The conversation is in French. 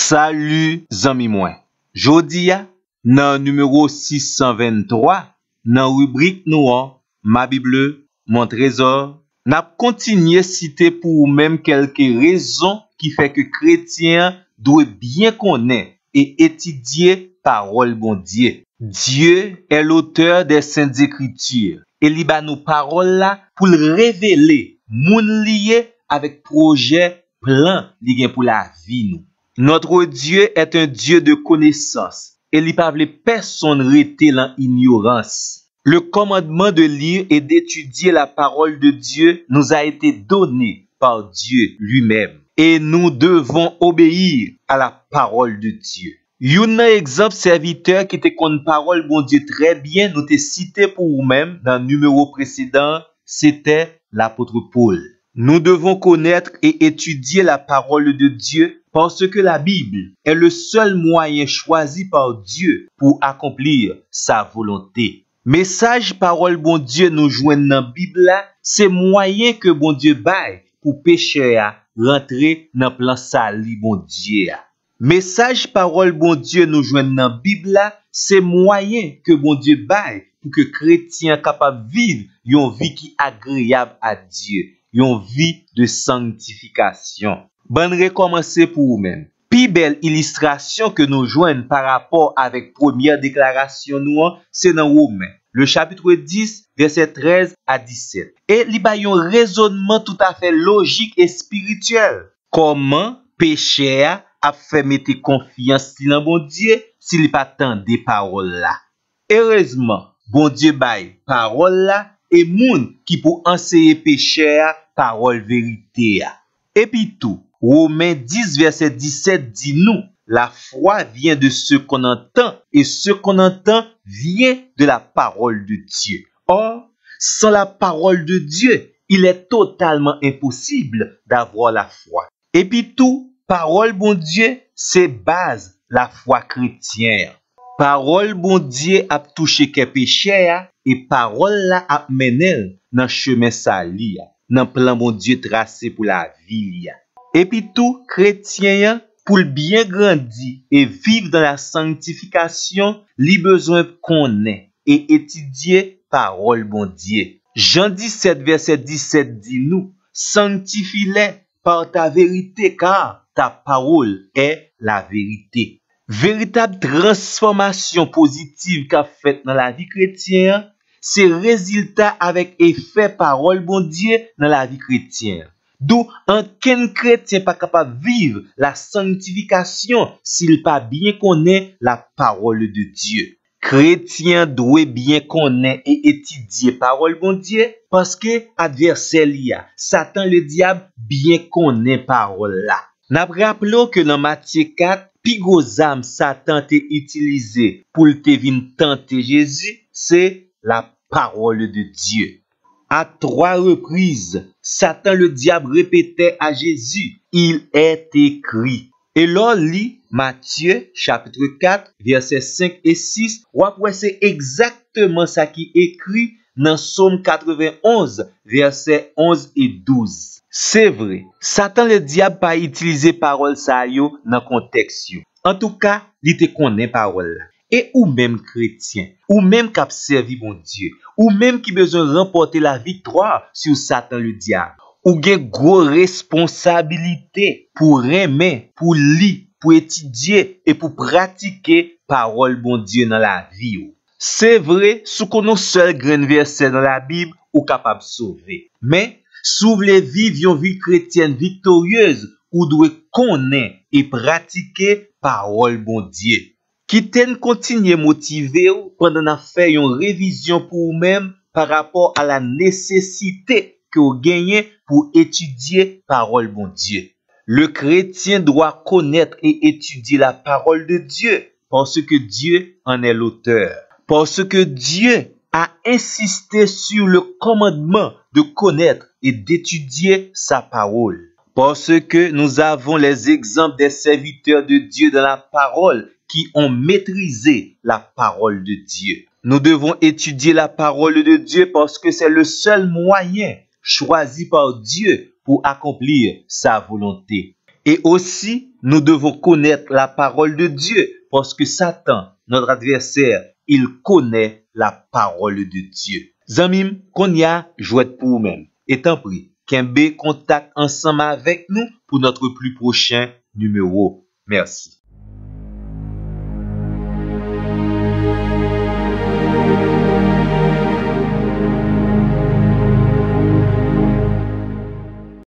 Salut zami mwen. Jodi ya, nan numéro 623, nan rubrique nou an, ma Bible, mon trésor, n'a continué citer pour ou même quelques raisons qui fait que chrétien doit bien connaître et étudier parole bon Dieu. Dieu est l'auteur des saintes écritures et li ba nous parole là pour le révéler, moun lié avec projet plan li gen pour la vie nous. Notre Dieu est un Dieu de connaissance et il pas vle personne rester dans ignorance. Le commandement de lire et d'étudier la parole de Dieu nous a été donné par Dieu lui-même et nous devons obéir à la parole de Dieu. Yon exemple serviteur qui te connaît parole bon Dieu très bien, nous te cité pour vous-même dans le numéro précédent, c'était l'apôtre Paul. Nous devons connaître et étudier la parole de Dieu parce que la Bible est le seul moyen choisi par Dieu pour accomplir sa volonté. Message parole bon Dieu nous joigne dans la Bible là, c'est moyen que bon Dieu baille pour pécher à rentrer dans plan salut bon Dieu. Message parole bon Dieu nous joigne dans la Bible là, c'est moyen que bon Dieu baille pour que chrétien capable vivre une vie qui agréable à Dieu, une vie de sanctification. Bonne recommencer pour vous-même. Puis belle illustration que nous joignons par rapport avec première déclaration nous, c'est dans Romains, le chapitre 10, verset 13 à 17. Et il y a un raisonnement tout à fait logique et spirituel. Comment péché a fait mettre confiance dans bon Dieu s'il pas tant des paroles là. Heureusement, bon Dieu baille parole là et moun qui pour enseigner péché parole vérité. Et puis tout, Romains 10, verset 17 dit nous, la foi vient de ce qu'on entend et ce qu'on entend vient de la parole de Dieu. Or, sans la parole de Dieu, il est totalement impossible d'avoir la foi. Et puis tout, parole bon Dieu, c'est base la foi chrétienne. Parole bon Dieu a touché que péché et parole là a mené dans chemin sali, dans plan bon Dieu tracé pour la vie. Et puis tout chrétien pour bien grandir et vivre dans la sanctification, li besoin connaître et étudier parole bon Dieu. Jean 17 verset 17 dit nous, sanctifie-les par ta vérité car ta parole est la vérité. Véritable transformation positive qu'a fait dans la vie chrétienne, c'est résultat avec effet parole bon Dieu dans la vie chrétienne. D'où aucun chrétien pas capable de vivre la sanctification s'il pas bien connaît la parole de Dieu. Chrétien doit bien connaître et étudier parole bon Dieu parce que adversaire liya, Satan le diable bien connaît parole là. N'a rappelons que dans Matthieu 4, pi gros âme Satan t'a utilisé pour te vin tenter Jésus, c'est la parole de Dieu. À 3 reprises, Satan le diable répétait à Jésus, il est écrit. Et là, lit Matthieu chapitre 4, versets 5 et 6, ou après c'est exactement ça qui est écrit dans Psaume 91, versets 11 et 12. C'est vrai, Satan le diable pas utilisé parole ça yo dans contexte yo. En tout cas, il te connaît parole là. Et ou même chrétien, ou même qui a servi bon Dieu, ou même qui besoin remporter la victoire sur Satan le diable, ou gen gros responsabilité pour aimer, pour lire, pour étudier et pour pratiquer parole bon Dieu dans la vie. C'est vrai, sous qu'on seul grain verset dans la Bible ou capable de sauver. Mais si vous voulez vivre une vie chrétienne victorieuse, ou doit connaître et pratiquer parole bon Dieu. Qui t'en continue motiver pendant n'a fait une révision pour vous-même par rapport à la nécessité que vous gagnez pour étudier parole bon Dieu. Le chrétien doit connaître et étudier la parole de Dieu parce que Dieu en est l'auteur. Parce que Dieu a insisté sur le commandement de connaître et d'étudier sa parole. Parce que nous avons les exemples des serviteurs de Dieu dans la parole qui ont maîtrisé la parole de Dieu. Nous devons étudier la parole de Dieu parce que c'est le seul moyen choisi par Dieu pour accomplir sa volonté. Et aussi, nous devons connaître la parole de Dieu, parce que Satan, notre adversaire, il connaît la parole de Dieu. Zanmim, qu'on y a joué pour vous-même. Et tant pis, qu'un contact ensemble avec nous pour notre plus prochain numéro. Merci.